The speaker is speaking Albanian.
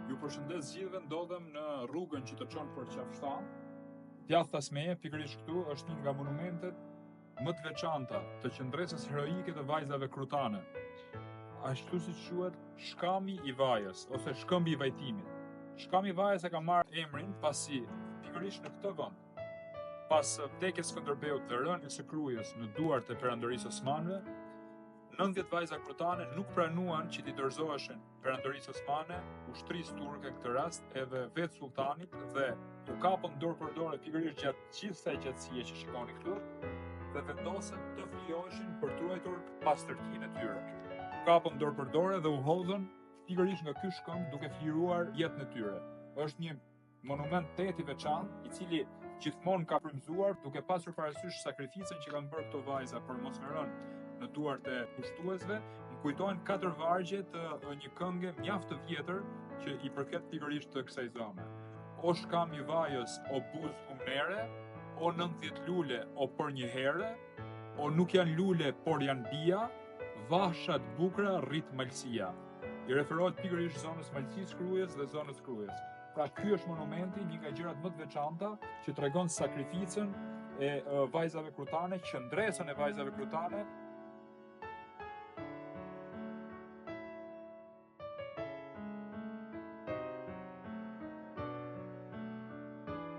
Ju përshëndes gjithëve, ndodhem në rrugën që të çon për Qafshtan. Djath Tasmeje, pikërisht këtu, është një nga monumentet më të veçanta të qendresës heroike të vajzave krutane. Ashtu siç quhet Shkami i Vajës ose Shkëmbi i Vajtimit. Shkami i Vajës e ka marrë emrin pasi pikërisht në këtë vend, pas vdekjes së Skënderbeut dhe rënies së Krujës në duart e perandorisë osmanëve, 90 vajza krutane nuk pranuan që t'i dorëzoheshin perandorisë osmane, ushtrisë turke në këtë rast, edhe vetë sultanit, dhe u kapën dorë për dorë pikërisht gjatë gjithë kësaj gjatësie që shikoni këtu, dhe vendosën të flijoheshin për të ruajtur pastërtinë e tyre. U kapën dorë për dorë dhe u hodhën pikërisht nga ky shkëmb duke fliruar jetën e tyre. Është një monument i veçantë, i cili gjithmonë ka frymëzuar duke pasur parasysh sakrificën që kanë bërë këto vajza për mos më rënë në duart e pushtuesve. Më kujtojnë 4 vargje të një këngë mjaft të vjetër që i përket pikërisht të kësaj zone. O shkam i vajës, o buz humnere, o 90 lule, o për një here, o nuk janë lule, por janë bia, vahshat bukra rrit malësia. I referohet pikërisht zonës Malësisë Krujës dhe zonës Krujës. Pra ky është monumenti, një nga gjërat më të veçanta që tregon sakrificën e vajzave krutane, qendresën e vajzave krutane